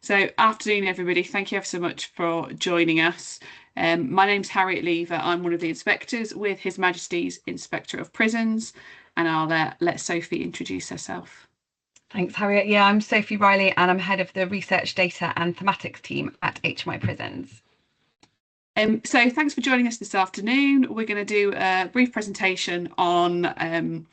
So, afternoon, everybody. Thank you ever so much for joining us. My name's Harriet Lever. I'm one of the inspectors with His Majesty's Inspector of Prisons, and I'll let Sophie introduce herself. Thanks, Harriet. Yeah, I'm Sophie Riley, and I'm head of the Research, Data and Thematics team at HMI Prisons. So thanks for joining us this afternoon. We're going to do a brief presentation on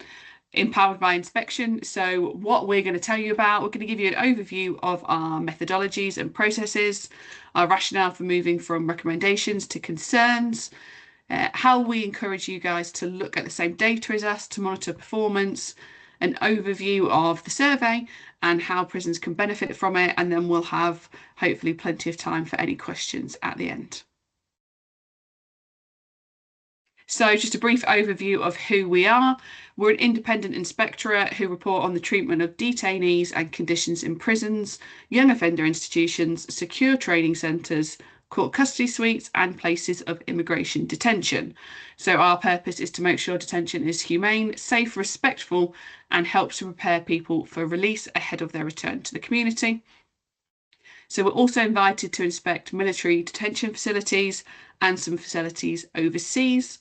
Empowered by Inspection. So what we're going to tell you about, we're going to give you an overview of our methodologies and processes, our rationale for moving from recommendations to concerns, how we encourage you guys to look at the same data as us to monitor performance, an overview of the survey and how prisons can benefit from it, and then we'll have hopefully plenty of time for any questions at the end. So just a brief overview of who we are. We're an independent inspectorate who report on the treatment of detainees and conditions in prisons, young offender institutions, secure training centres, court custody suites and places of immigration detention. So our purpose is to make sure detention is humane, safe, respectful and helps to prepare people for release ahead of their return to the community. So we're also invited to inspect military detention facilities and some facilities overseas.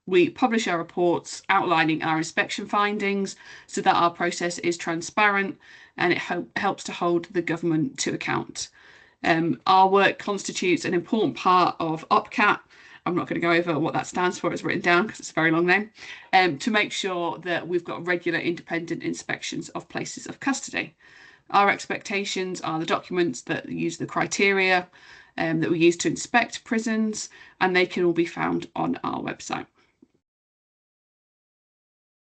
We publish our reports outlining our inspection findings so that our process is transparent and it helps to hold the government to account. Our work constitutes an important part of OPCAT. I'm not going to go over what that stands for, it's written down because it's a very long name, to make sure that we've got regular independent inspections of places of custody. Our expectations are the documents that use the criteria that we use to inspect prisons, and they can all be found on our website.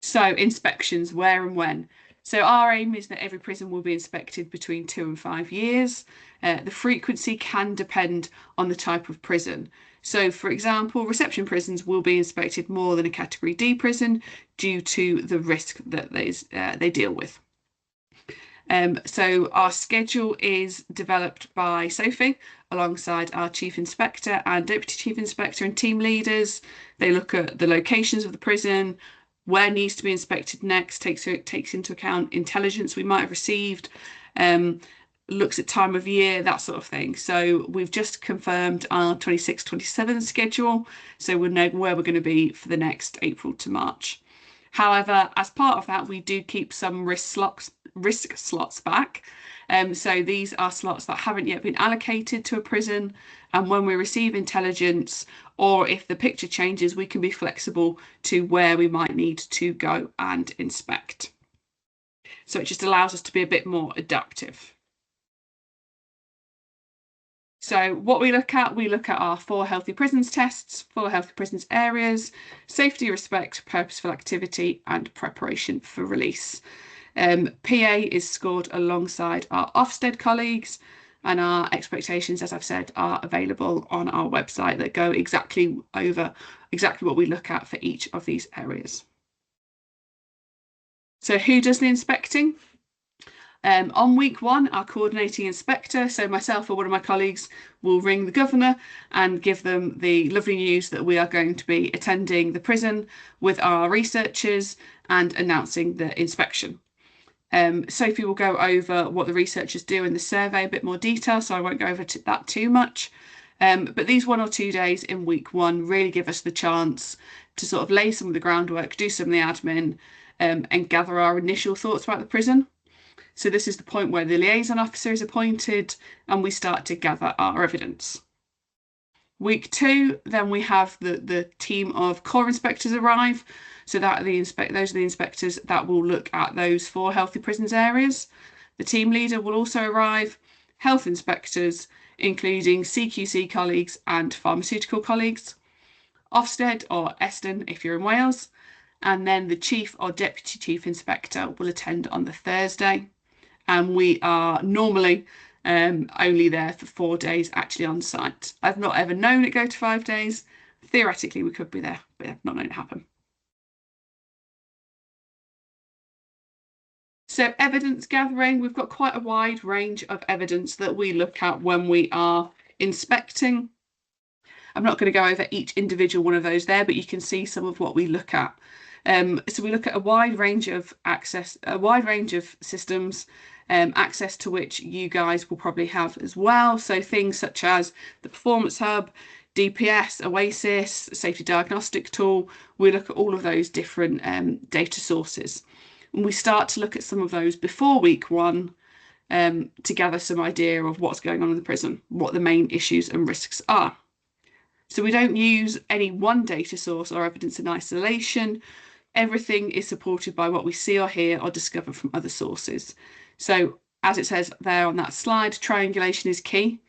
So inspections, where and when. So our aim is that every prison will be inspected between 2 and 5 years. The frequency can depend on the type of prison. So for example, reception prisons will be inspected more than a category D prison due to the risk that they deal with. So our schedule is developed by Sophie alongside our Chief Inspector and Deputy Chief Inspector and team leaders. They look at the locations of the prison, where needs to be inspected next, takes into account intelligence we might have received, looks at time of year, that sort of thing. So we've just confirmed our 26-27 schedule, so we'll know where we're going to be for the next April to March. However, as part of that, we do keep some risk slots back. So these are slots that haven't yet been allocated to a prison, and when we receive intelligence or if the picture changes, we can be flexible to where we might need to go and inspect. So it just allows us to be a bit more adaptive. So what we look at our 4 healthy prisons tests, 4 healthy prisons areas, safety, respect, purposeful activity and preparation for release. PA is scored alongside our Ofsted colleagues, and our expectations, as I've said, are available on our website that go exactly what we look at for each of these areas. So who does the inspecting? On week 1, our coordinating inspector, so myself or one of my colleagues, will ring the governor and give them the lovely news that we are going to be attending the prison with our researchers and announcing the inspection. Sophie will go over what the researchers do in the survey, a bit more detail, so I won't go over that too much. But these 1 or 2 days in week 1 really give us the chance to sort of lay some of the groundwork, do some of the admin, and gather our initial thoughts about the prison. So this is the point where the liaison officer is appointed and we start to gather our evidence. Week 2, then we have the team of core inspectors arrive. So that those are the inspectors that will look at those 4 healthy prisons areas. The team leader will also arrive, health inspectors, including CQC colleagues and pharmaceutical colleagues, Ofsted or Eston if you're in Wales, and then the chief or deputy chief inspector will attend on the Thursday. And we are normally only there for 4 days actually on site. I've not ever known it go to 5 days. Theoretically, we could be there, but I've not known it happen. So evidence gathering, we've got quite a wide range of evidence that we look at when we are inspecting. I'm not going to go over each individual one of those there, but you can see some of what we look at. So we look at a wide range of systems, access to which you guys will probably have as well. So things such as the Performance Hub, DPS, Oasis, Safety Diagnostic Tool, we look at all of those different data sources. And we start to look at some of those before week one to gather some idea of what's going on in the prison, what the main issues and risks are. So we don't use any one data source or evidence in isolation. Everything is supported by what we see or hear or discover from other sources. So as it says there on that slide, triangulation is key.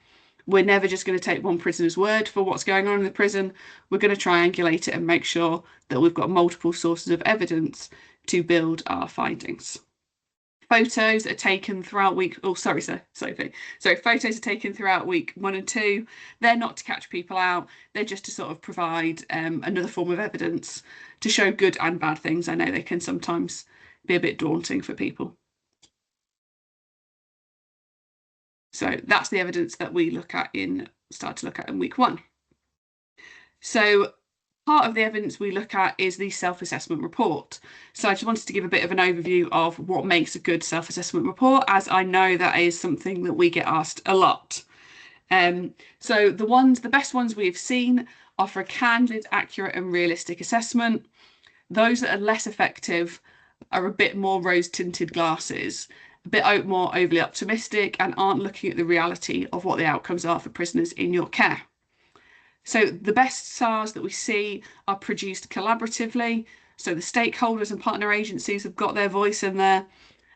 We're never just going to take one prisoner's word for what's going on in the prison. We're going to triangulate it and make sure that we've got multiple sources of evidence to build our findings. Photos are taken throughout week. Oh, sorry, Sophie. So photos are taken throughout week 1 and 2. They're not to catch people out. They're just to sort of provide another form of evidence to show good and bad things. I know they can sometimes be a bit daunting for people. So that's the evidence that we start to look at in week 1. So part of the evidence we look at is the self-assessment report. So I just wanted to give a bit of an overview of what makes a good self-assessment report, as I know that is something that we get asked a lot. So the best ones we've seen offer a candid, accurate and realistic assessment. Those that are less effective are a bit more rose-tinted glasses, a bit more overly optimistic and aren't looking at the reality of what the outcomes are for prisoners in your care. So the best SARs that we see are produced collaboratively. So the stakeholders and partner agencies have got their voice in there.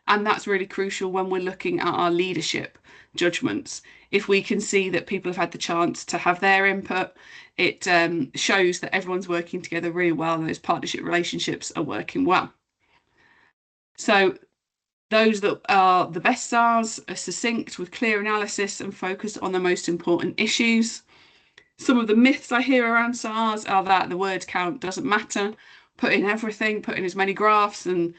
And that's really crucial when we're looking at our leadership judgments. If we can see that people have had the chance to have their input, it shows that everyone's working together really well and those partnership relationships are working well. So those that are the best SARs are succinct with clear analysis and focused on the most important issues. Some of the myths I hear around SARs are that the word count doesn't matter. Put in everything, put in as many graphs and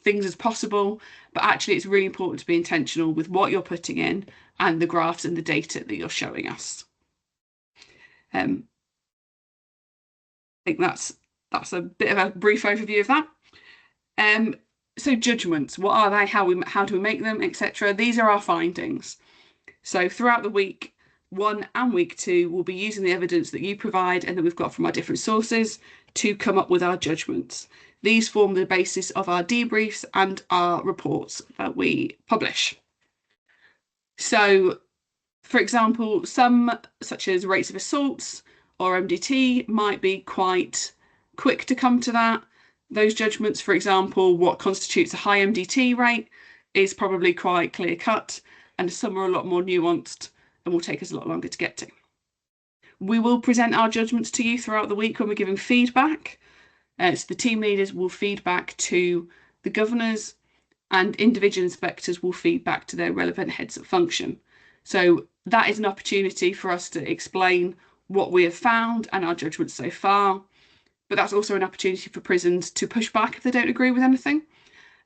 things as possible. But actually, it's really important to be intentional with what you're putting in and the graphs and the data that you're showing us. I think that's a bit of a brief overview of that. So judgments, what are they? How do we make them, etc. These are our findings. So throughout the week 1 and week 2, we'll be using the evidence that you provide and that we've got from our different sources to come up with our judgments. These form the basis of our debriefs and our reports that we publish. So, for example, some, such as rates of assaults or MDT, might be quite quick to come to that. Those judgments, for example, what constitutes a high MDT rate is probably quite clear cut, and some are a lot more nuanced and will take us a lot longer to get to. We will present our judgments to you throughout the week when we're giving feedback. So the team leaders will feed back to the governors and individual inspectors will feed back to their relevant heads of function. So that is an opportunity for us to explain what we have found and our judgments so far. But that's also an opportunity for prisons to push back if they don't agree with anything.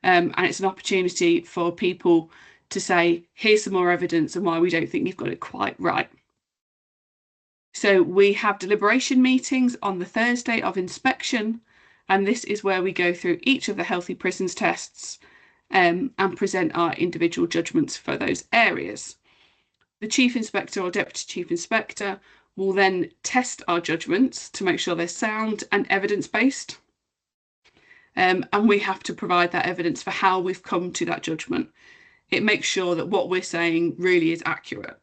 And it's an opportunity for people to say, here's some more evidence and why we don't think you've got it quite right. So we have deliberation meetings on the Thursday of inspection, and this is where we go through each of the Healthy Prisons tests and present our individual judgments for those areas. The Chief Inspector or Deputy Chief Inspector will then test our judgments to make sure they're sound and evidence-based. And we have to provide that evidence for how we've come to that judgment. It makes sure that what we're saying really is accurate.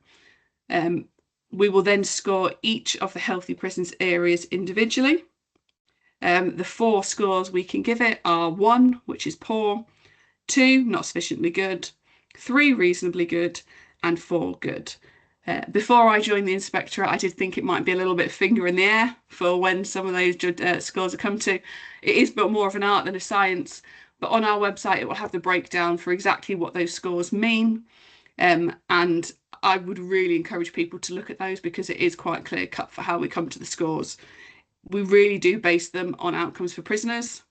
We will then score each of the Healthy Prisons areas individually. The 4 scores we can give it are 1, which is poor, 2, not sufficiently good, 3, reasonably good, and 4, good. Before I joined the inspectorate, I did think it might be a little bit finger in the air for when some of those scores are come to. It is but more of an art than a science, but on our website it will have the breakdown for exactly what those scores mean. And I would really encourage people to look at those because it is quite clear cut for how we come to the scores. We really do base them on outcomes for prisoners.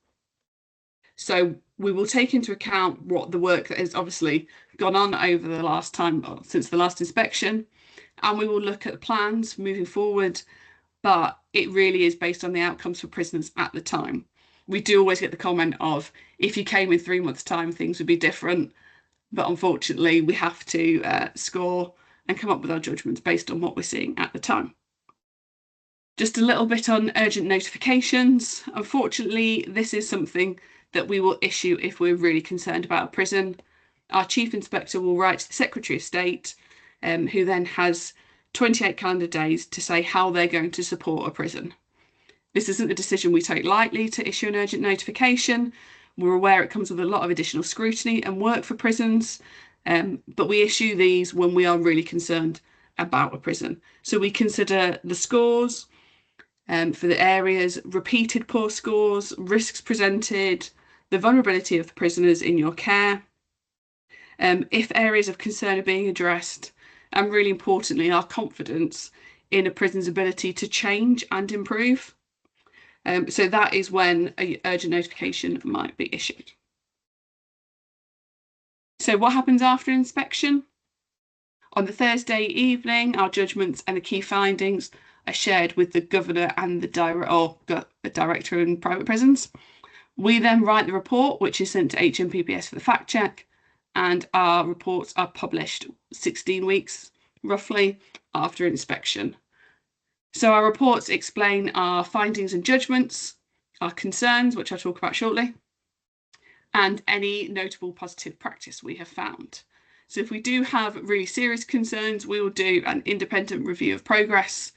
So we will take into account what the work that has obviously gone on over the last time, since the last inspection, and we will look at the plans moving forward, but it really is based on the outcomes for prisoners at the time. We do always get the comment of, if you came in 3 months' time, things would be different. but unfortunately we have to score and come up with our judgments based on what we're seeing at the time. Just a little bit on urgent notifications. Unfortunately, this is something that we will issue if we're really concerned about a prison. Our Chief Inspector will write to the Secretary of State, who then has 28 calendar days to say how they're going to support a prison. This isn't a decision we take lightly to issue an urgent notification. We're aware it comes with a lot of additional scrutiny and work for prisons, but we issue these when we are really concerned about a prison. So we consider the scores for the areas, repeated poor scores, risks presented, the vulnerability of the prisoners in your care, if areas of concern are being addressed, and really importantly, our confidence in a prison's ability to change and improve. So that is when an urgent notification might be issued. So what happens after inspection? On the Thursday evening, our judgments and the key findings are shared with the governor and the director in private prisons. We then write the report, which is sent to HMPPS for the fact check, and our reports are published 16 weeks, roughly, after inspection. So our reports explain our findings and judgments, our concerns, which I'll talk about shortly, and any notable positive practice we have found. So if we do have really serious concerns, we will do an independent review of progress.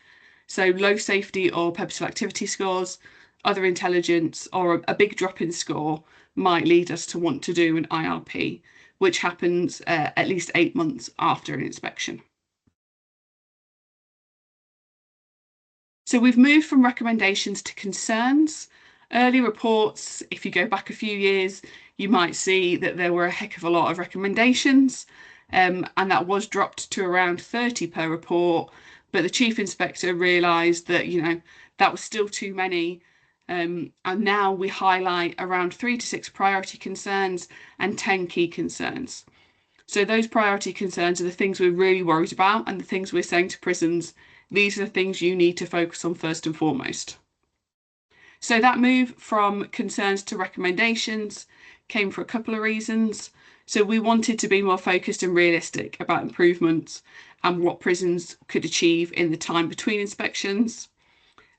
So low safety or purposeful activity scores, other intelligence, or a big drop in score might lead us to want to do an IRP, which happens at least 8 months after an inspection. So we've moved from recommendations to concerns. Early reports, if you go back a few years, you might see that there were a heck of a lot of recommendations, and that was dropped to around 30 per report. But the Chief Inspector realised that, that was still too many. And now we highlight around 3 to 6 priority concerns and 10 key concerns. So those priority concerns are the things we're really worried about and the things we're saying to prisons, these are the things you need to focus on first and foremost. So that move from concerns to recommendations came for a couple of reasons. So we wanted to be more focused and realistic about improvements and what prisons could achieve in the time between inspections.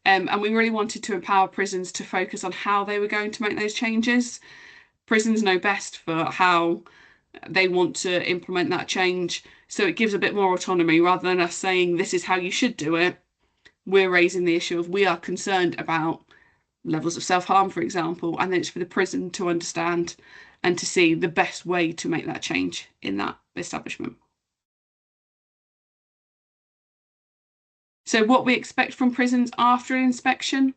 And we really wanted to empower prisons to focus on how they were going to make those changes. Prisons know best for how they want to implement that change. So it gives a bit more autonomy rather than us saying this is how you should do it. We're raising the issue of we are concerned about levels of self-harm, for example, and then it's for the prison to understand and to see the best way to make that change in that establishment. So what we expect from prisons after an inspection,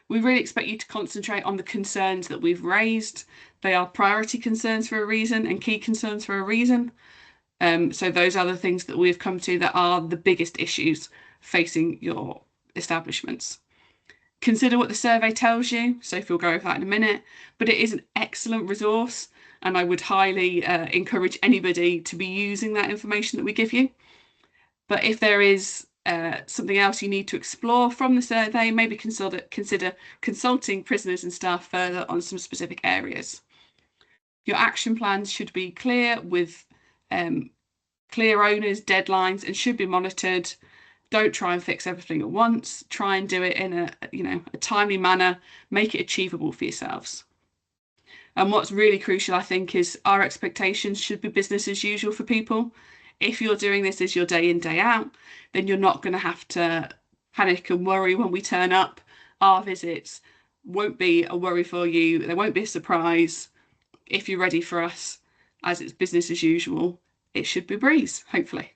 we really expect you to concentrate on the concerns that we've raised. They are priority concerns for a reason and key concerns for a reason. So those are the things that we've come to that are the biggest issues facing your establishments. Consider what the survey tells you. Sophie will go over that in a minute, but it is an excellent resource and I would highly encourage anybody to be using that information that we give you. But if there is something else you need to explore from the survey, maybe consider consulting prisoners and staff further on some specific areas. Your action plans should be clear with clear owners, deadlines, and should be monitored. Don't try and fix everything at once. Try and do it in a timely manner. Make it achievable for yourselves. And what's really crucial, I think, is our expectations should be business as usual for people. If you're doing this as your day in, day out, then you're not going to have to panic and worry when we turn up. Our visits won't be a worry for you. There won't be a surprise. If you're ready for us, as it's business as usual, it should be a breeze, hopefully.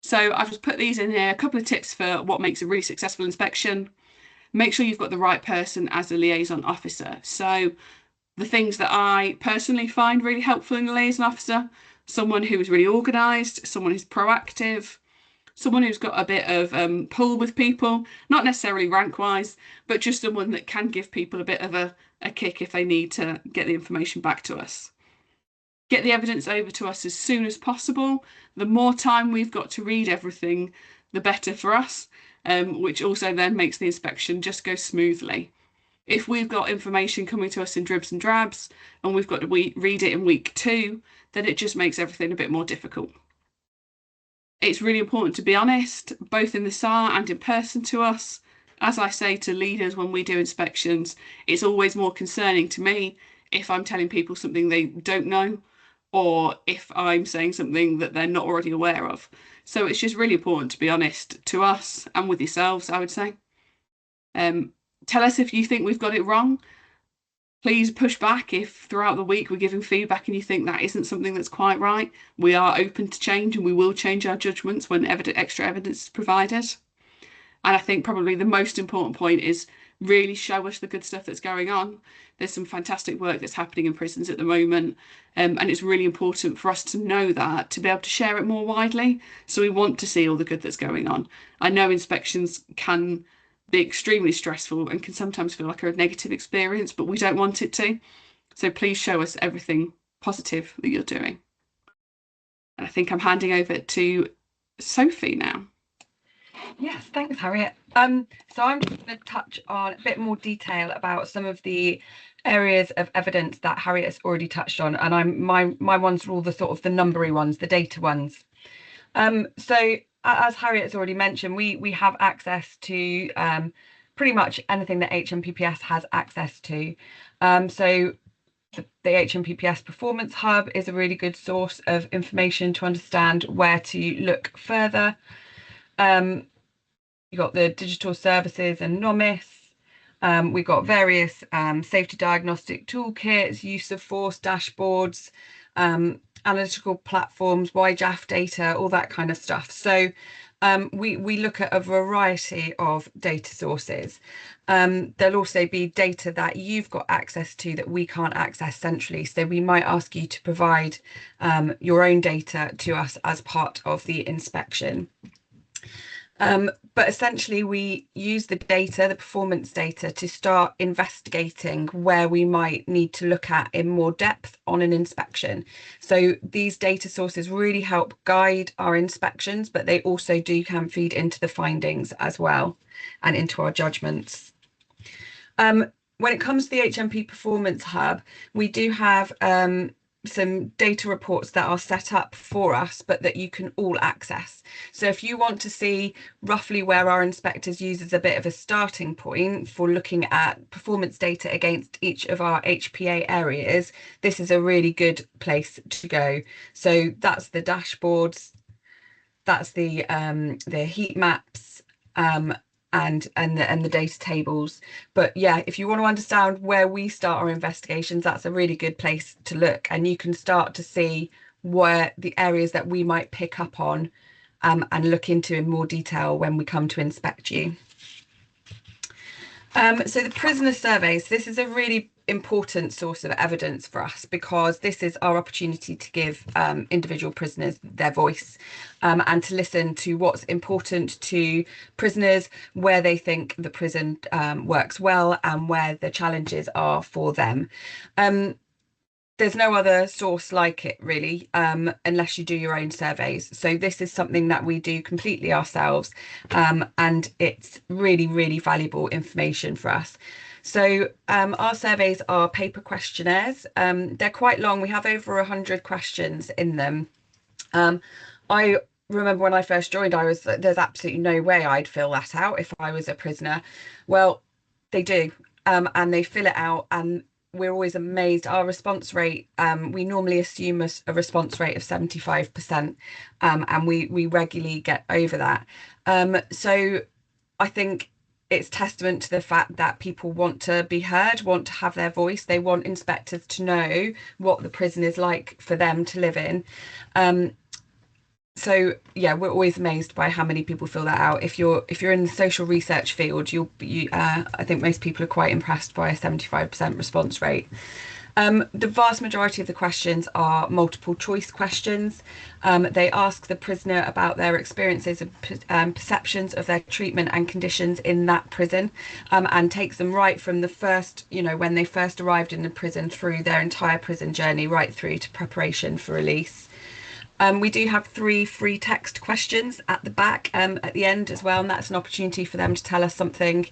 So I've just put these in here, a couple of tips for what makes a really successful inspection. Make sure you've got the right person as a liaison officer. So the things that I personally find really helpful in a liaison officer, someone who is really organised, someone who's proactive, someone who's got a bit of pull with people, not necessarily rank-wise, but just someone that can give people a bit of a kick if they need to get the information back to us. Get the evidence over to us as soon as possible. The more time we've got to read everything, the better for us, which also then makes the inspection just go smoothly. If we've got information coming to us in dribs and drabs and we've got to read it in week 2, then it just makes everything a bit more difficult. It's really important to be honest, both in the SAR and in person to us. As I say to leaders when we do inspections, it's always more concerning to me if I'm telling people something they don't know or if I'm saying something that they're not already aware of. So it's just really important to be honest to us and with yourselves, I would say. Tell us if you think we've got it wrong. Please push back if throughout the week we're giving feedback and you think that isn't something that's quite right. We are open to change and we will change our judgments when extra evidence is provided. And I think probably the most important point is really show us the good stuff that's going on. There's some fantastic work that's happening in prisons at the moment, and it's really important for us to know that, to be able to share it more widely. So we want to see all the good that's going on. I know inspections can be extremely stressful and can sometimes feel like a negative experience, but we don't want it to. So please show us everything positive that you're doing. And I think I'm handing over to Sophie now. Yes, thanks, Harriet. So I'm just going to touch on a bit more detail about some of the areas of evidence that Harriet has already touched on, and my ones are all the sort of the numbery ones, the data ones. So as Harriet has already mentioned, we have access to pretty much anything that HMPPS has access to. So the HMPPS Performance Hub is a really good source of information to understand where to look further. You've got the digital services and NOMIS. We've got various safety diagnostic toolkits, use of force dashboards, analytical platforms, YJAF data, all that kind of stuff. So we look at a variety of data sources. There'll also be data that you've got access to that we can't access centrally. So we might ask you to provide your own data to us as part of the inspection. But essentially we use the data, the performance data, to start investigating where we might need to look at in more depth on an inspection. So these data sources really help guide our inspections, but they also can feed into the findings as well and into our judgments. When it comes to the HMP Performance Hub, we do have some data reports that are set up for us, but that you can all access. So if you want to see roughly where our inspectors use as a bit of a starting point for looking at performance data against each of our HPA areas, this is a really good place to go. So that's the dashboards, that's the heat maps, and the data tables. But yeah, if you want to understand where we start our investigations, that's a really good place to look, and you can start to see where the areas that we might pick up on and look into in more detail when we come to inspect you. So the prisoner surveys, this is a really important source of evidence for us, because this is our opportunity to give individual prisoners their voice and to listen to what's important to prisoners, where they think the prison works well and where the challenges are for them. There's no other source like it really, unless you do your own surveys. So this is something that we do completely ourselves, and it's really, really valuable information for us. So our surveys are paper questionnaires. They're quite long. We have over 100 questions in them. I remember when I first joined, there's absolutely no way I'd fill that out if I was a prisoner. Well, they do, and they fill it out, and we're always amazed. Our response rate, we normally assume a response rate of 75%, and we regularly get over that. So I think it's testament to the fact that people want to be heard, want to have their voice. They want inspectors to know what the prison is like for them to live in. So yeah, we're always amazed by how many people fill that out. If you're in the social research field, I think most people are quite impressed by a 75% response rate. The vast majority of the questions are multiple choice questions. They ask the prisoner about their experiences and perceptions of their treatment and conditions in that prison, and takes them right from the first, when they first arrived in the prison, through their entire prison journey, right through to preparation for release. We do have 3 free text questions at the back at the end as well, and that's an opportunity for them to tell us something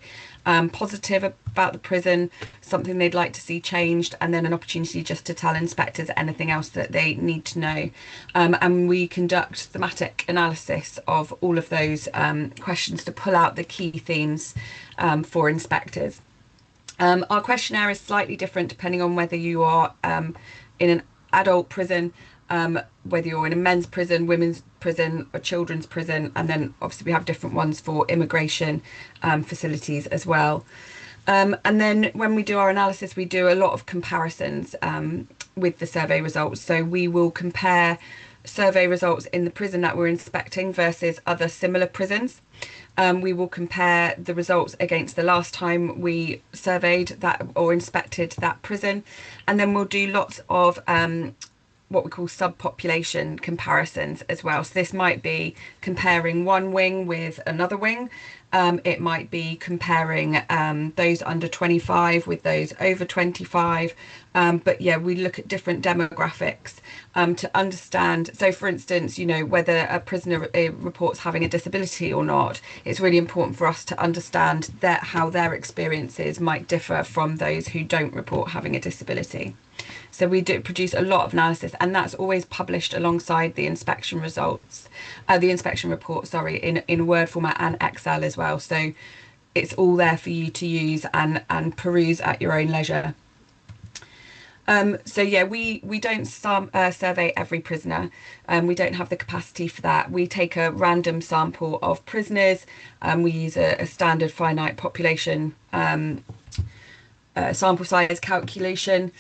positive about the prison, something they'd like to see changed, and then an opportunity just to tell inspectors anything else that they need to know. And we conduct thematic analysis of all of those questions to pull out the key themes for inspectors. Our questionnaire is slightly different depending on whether you are in an adult prison, whether you're in a men's prison, women's prison, or children's prison, and then obviously we have different ones for immigration facilities as well. And then when we do our analysis, we do a lot of comparisons with the survey results. So we will compare survey results in the prison that we're inspecting versus other similar prisons. We will compare the results against the last time we surveyed that or inspected that prison, and then we'll do lots of what we call subpopulation comparisons as well. So this might be comparing one wing with another wing. It might be comparing those under 25 with those over 25. But yeah, we look at different demographics to understand. So for instance, you know, whether a prisoner reports having a disability or not, it's really important for us to understand that how their experiences might differ from those who don't report having a disability. So we do produce a lot of analysis, and that's always published alongside the inspection results, the inspection report, sorry, in Word format and Excel as well. So it's all there for you to use and peruse at your own leisure. So yeah, we don't survey every prisoner. We don't have the capacity for that. We take a random sample of prisoners. We use a standard finite population sample size calculation.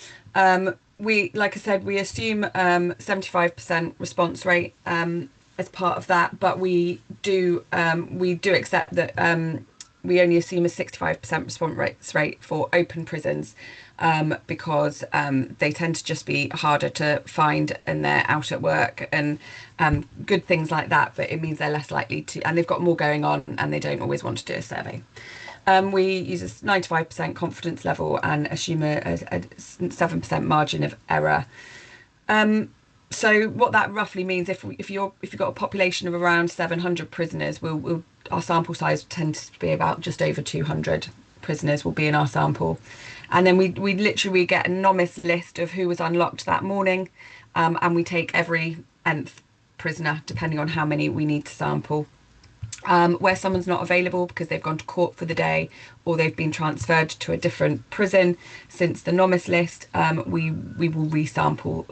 Like I said, we assume 75% response rate as part of that, but we do accept that we only assume a 65% response rate for open prisons because they tend to just be harder to find and they're out at work and good things like that, but it means they're less likely to, and they've got more going on and they don't always want to do a survey. We use a 95% confidence level and assume a 7% margin of error. So what that roughly means, if you've got a population of around 700 prisoners, our sample size tends to be about just over 200 prisoners will be in our sample. And then we literally get a NOMIS list of who was unlocked that morning, and we take every nth prisoner depending on how many we need to sample. Where someone's not available because they've gone to court for the day or they've been transferred to a different prison since the NOMIS list, we will resample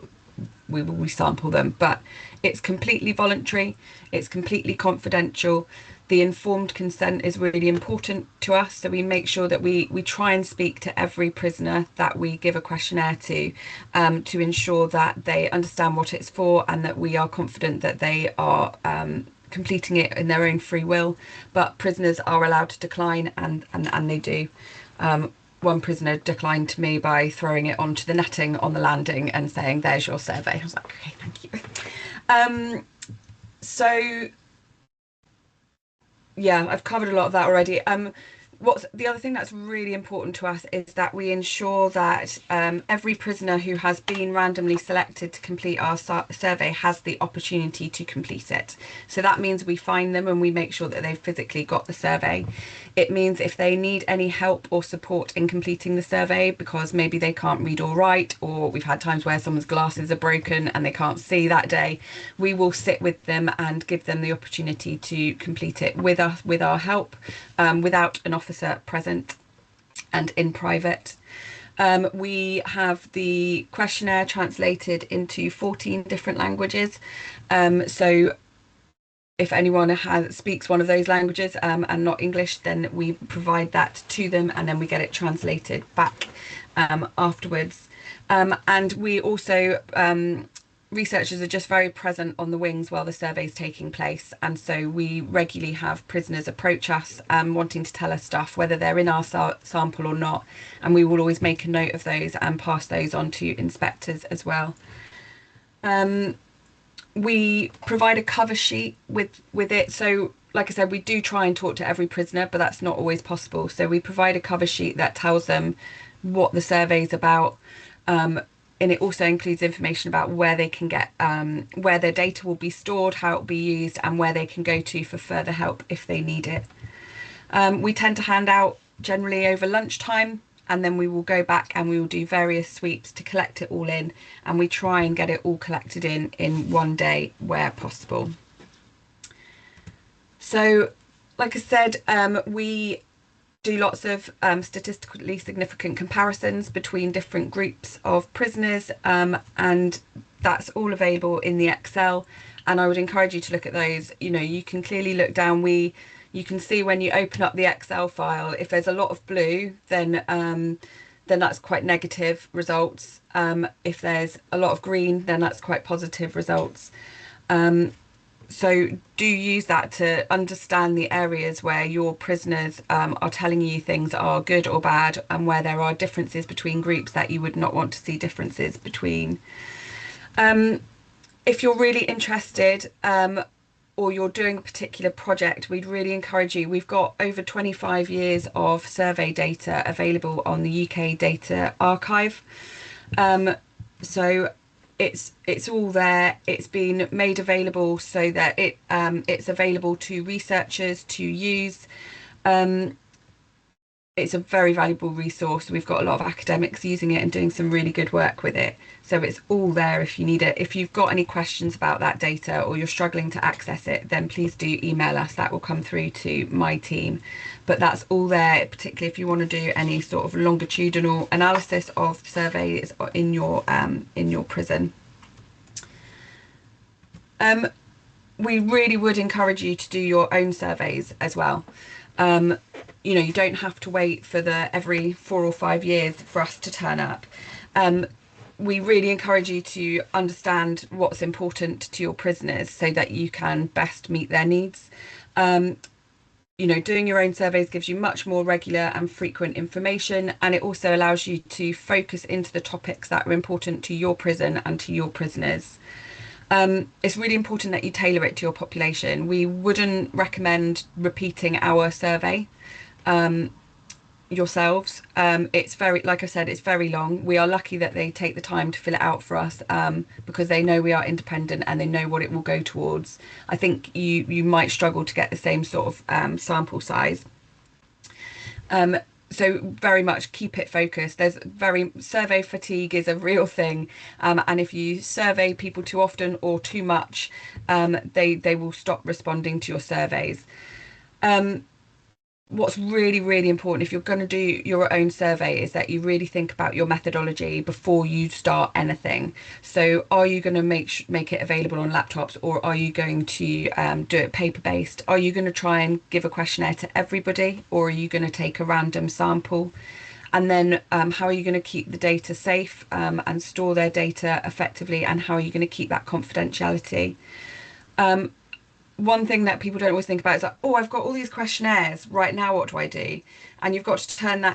them, but it's completely voluntary, it's completely confidential. The informed consent is really important to us, so we make sure that we try and speak to every prisoner that we give a questionnaire to ensure that they understand what it's for and that we are confident that they are completing it in their own free will. But prisoners are allowed to decline, and they do. One prisoner declined to me by throwing it onto the netting on the landing and saying, "There's your survey." I was like, "Okay, thank you." So yeah, I've covered a lot of that already. What's the other thing that's really important to us is that we ensure that every prisoner who has been randomly selected to complete our survey has the opportunity to complete it. So that means we find them and we make sure that they've physically got the survey. It means if they need any help or support in completing the survey because maybe they can't read or write, or we've had times where someone's glasses are broken and they can't see that day, we will sit with them and give them the opportunity to complete it with us, with our help, without an officer present and in private. We have the questionnaire translated into 14 different languages. So if anyone speaks one of those languages and not English, then we provide that to them and then we get it translated back afterwards. And we also, researchers are just very present on the wings while the survey is taking place, and so we regularly have prisoners approach us wanting to tell us stuff, whether they're in our sample or not, and we will always make a note of those and pass those on to inspectors as well. We provide a cover sheet with it. So like I said, we do try and talk to every prisoner, but that's not always possible. So we provide a cover sheet that tells them what the survey is about, and it also includes information about where they can get, where their data will be stored, how it will be used, and where they can go to for further help if they need it. We tend to hand out generally over lunchtime, and then we will go back and we will do various sweeps to collect it all in, and we try and get it all collected in one day where possible. So, like I said, we do lots of statistically significant comparisons between different groups of prisoners, and that's all available in the Excel, and I would encourage you to look at those. You know, you can clearly look down. You can see when you open up the Excel file, if there's a lot of blue, then that's quite negative results. If there's a lot of green, then that's quite positive results. So do use that to understand the areas where your prisoners are telling you things are good or bad, and where there are differences between groups that you would not want to see differences between. If you're really interested, or you're doing a particular project, we'd really encourage you. We've got over 25 years of survey data available on the UK Data Archive. So it's all there. It's been made available so that it's available to researchers to use. It's a very valuable resource. We've got a lot of academics using it and doing some really good work with it. So it's all there if you need it. If you've got any questions about that data or you're struggling to access it, then please do email us. That will come through to my team. But that's all there, particularly if you want to do any sort of longitudinal analysis of surveys in your prison. We really would encourage you to do your own surveys as well. You know, you don't have to wait for every 4 or 5 years for us to turn up. We really encourage you to understand what's important to your prisoners so that you can best meet their needs. You know, doing your own surveys gives you much more regular and frequent information, and it also allows you to focus into the topics that are important to your prison and to your prisoners. It's really important that you tailor it to your population. We wouldn't recommend repeating our survey yourselves. It's very, like I said, it's very long. We are lucky that they take the time to fill it out for us, because they know we are independent and they know what it will go towards. I think you might struggle to get the same sort of sample size. So very much keep it focused. Survey fatigue is a real thing, and if you survey people too often or too much, they will stop responding to your surveys. What's really, really important if you're going to do your own survey is that you really think about your methodology before you start anything. So are you going to make it available on laptops, or are you going to do it paper-based? Are you going to try and give a questionnaire to everybody, or are you going to take a random sample? And then how are you going to keep the data safe and store their data effectively, and how are you going to keep that confidentiality? One thing that people don't always think about is like, oh, I've got all these questionnaires right now, what do I do? And you've got to turn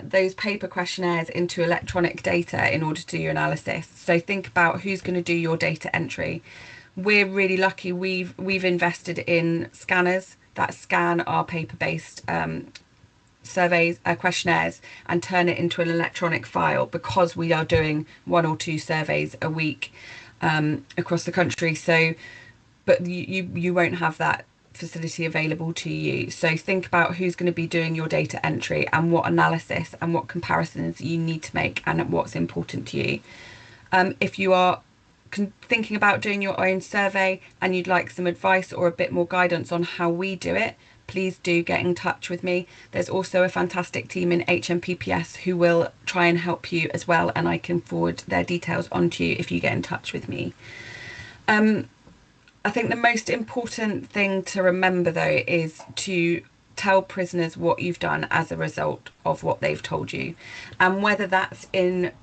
those paper questionnaires into electronic data in order to do your analysis. So think about who's going to do your data entry. We're really lucky. We've invested in scanners that scan our paper-based surveys, questionnaires, and turn it into an electronic file, because we are doing 1 or 2 surveys a week across the country. So but you won't have that facility available to you. So think about who's going to be doing your data entry, and what analysis and what comparisons you need to make, and what's important to you. If you are thinking about doing your own survey and you'd like some advice or a bit more guidance on how we do it, please do get in touch with me. There's also a fantastic team in HMPPS who will try and help you as well, and I can forward their details on to you if you get in touch with me. I think the most important thing to remember, though, is to tell prisoners what you've done as a result of what they've told you, and whether that's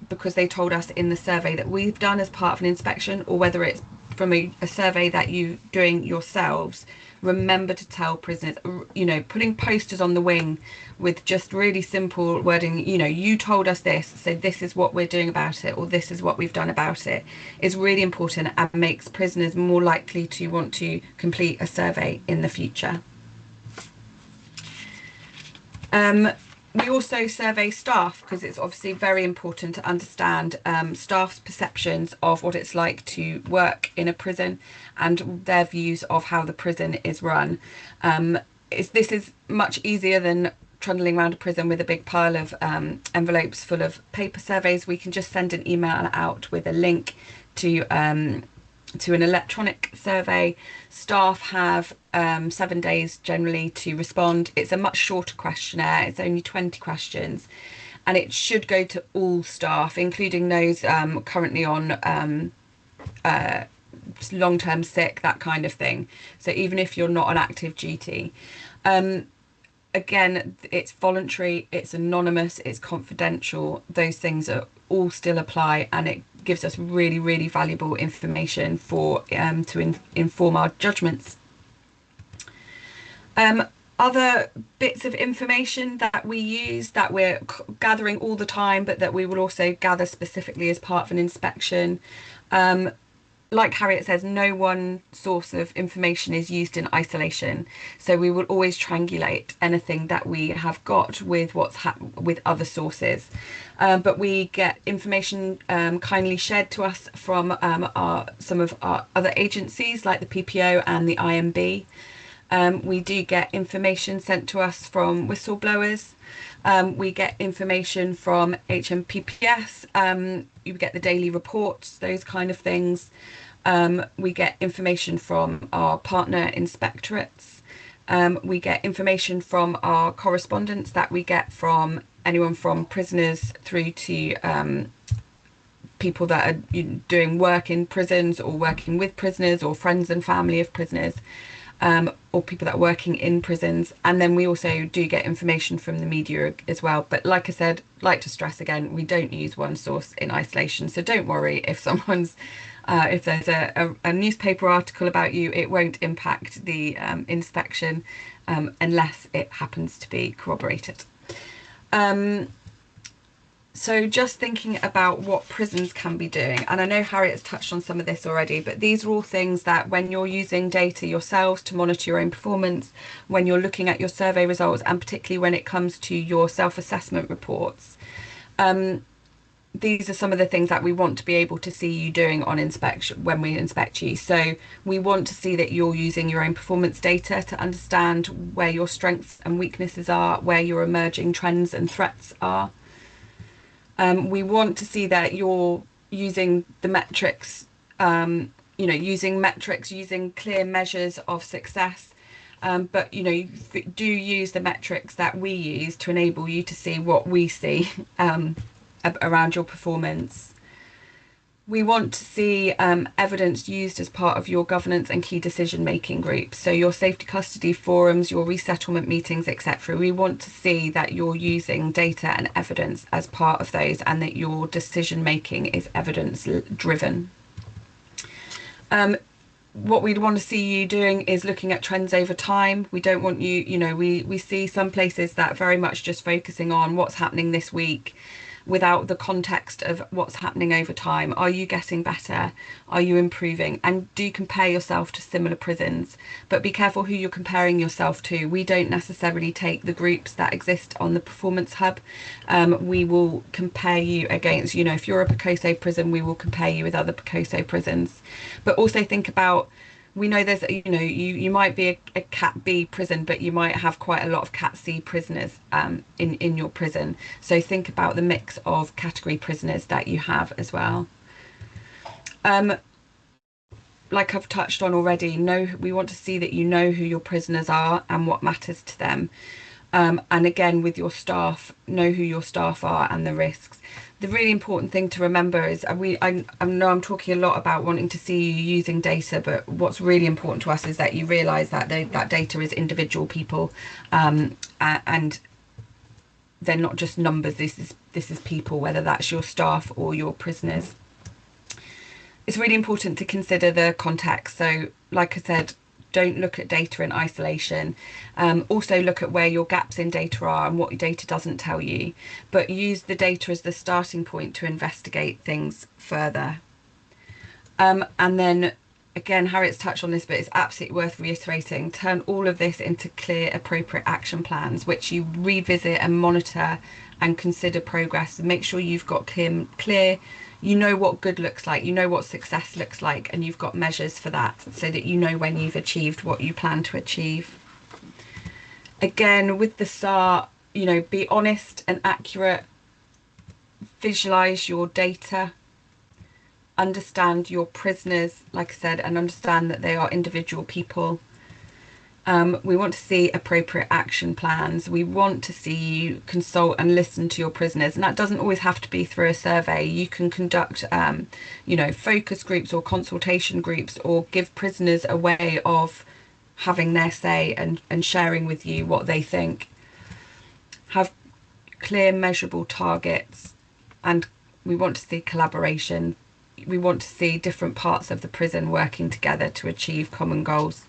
because they told us in the survey that we've done as part of an inspection, or whether it's from a survey that you're doing yourselves. Remember to tell prisoners, you know, putting posters on the wing with just really simple wording, you know, you told us this, so this is what we're doing about it, or this is what we've done about it, is really important and makes prisoners more likely to want to complete a survey in the future. We also survey staff because it's obviously very important to understand staff's perceptions of what it's like to work in a prison and their views of how the prison is run. This is much easier than trundling around a prison with a big pile of envelopes full of paper surveys. We can just send an email out with a link to an electronic survey. Staff have 7 days generally to respond. It's a much shorter questionnaire. It's only 20 questions, and it should go to all staff, including those currently on long-term sick, that kind of thing. So even if you're not on active duty. Again, it's voluntary, it's anonymous, it's confidential. Those things are all still apply, and it gives us really, really valuable information for to inform our judgments. Other bits of information that we use that we're gathering all the time, but that we will also gather specifically as part of an inspection. Like Harriet says, no one source of information is used in isolation. So we will always triangulate anything that we have got with with other sources. But we get information kindly shared to us from some of our other agencies like the PPO and the IMB. We do get information sent to us from whistleblowers. We get information from HMPPS. You get the daily reports, those kind of things. We get information from our partner inspectorates. We get information from our correspondence that we get from anyone from prisoners through to people that are doing work in prisons or working with prisoners or friends and family of prisoners, or people that are working in prisons. And then we also do get information from the media as well. But like I said, like to stress again, we don't use one source in isolation. So don't worry if someone's if there's a newspaper article about you, it won't impact the inspection unless it happens to be corroborated. So just thinking about what prisons can be doing, and I know Harriet's touched on some of this already, but these are all things that when you're using data yourselves to monitor your own performance, when you're looking at your survey results, and particularly when it comes to your self-assessment reports, these are some of the things that we want to be able to see you doing on inspection when we inspect you. So we want to see that you're using your own performance data to understand where your strengths and weaknesses are, where your emerging trends and threats are. We want to see that you're using the metrics, using clear measures of success. But do use the metrics that we use to enable you to see what we see around your performance. We want to see evidence used as part of your governance and key decision making groups. So your safety custody forums, your resettlement meetings, etc. We want to see that you're using data and evidence as part of those, and that your decision making is evidence driven. What we'd want to see you doing is looking at trends over time. We don't want we see some places that very much just focusing on what's happening this week without the context of what's happening over time. Are you getting better? Are you improving? And do compare yourself to similar prisons, but be careful who you're comparing yourself to. We don't necessarily take the groups that exist on the Performance Hub. We will compare you against, if you're a PCOSO prison, we will compare you with other PCOSO prisons. But also think about, we know there's, you might be a Cat B prison, but you might have quite a lot of Cat C prisoners in your prison. So think about the mix of category prisoners that you have as well. Like I've touched on already, we want to see that you know who your prisoners are and what matters to them. And again, with your staff, know who your staff are and the risks. The really important thing to remember is, I know I'm talking a lot about wanting to see you using data, but what's really important to us is that you realise that that data is individual people, and they're not just numbers. This is people, whether that's your staff or your prisoners. It's really important to consider the context. So, like I said, don't look at data in isolation. Also look at where your gaps in data are and what your data doesn't tell you, but use the data as the starting point to investigate things further. And then again, Harriet's touched on this, but it's absolutely worth reiterating. Turn all of this into clear, appropriate action plans, which you revisit and monitor and consider progress. And make sure you've got clear, you know what good looks like, you know what success looks like, and you've got measures for that so that you know when you've achieved what you plan to achieve. Again, with the SAR, you know, be honest and accurate, visualize your data, understand your prisoners, like I said, and understand that they are individual people. We want to see appropriate action plans. We want to see you consult and listen to your prisoners, and that doesn't always have to be through a survey. You can conduct, you know, focus groups or consultation groups, or give prisoners a way of having their say and sharing with you what they think. Have clear, measurable targets, and we want to see collaboration. We want to see different parts of the prison working together to achieve common goals.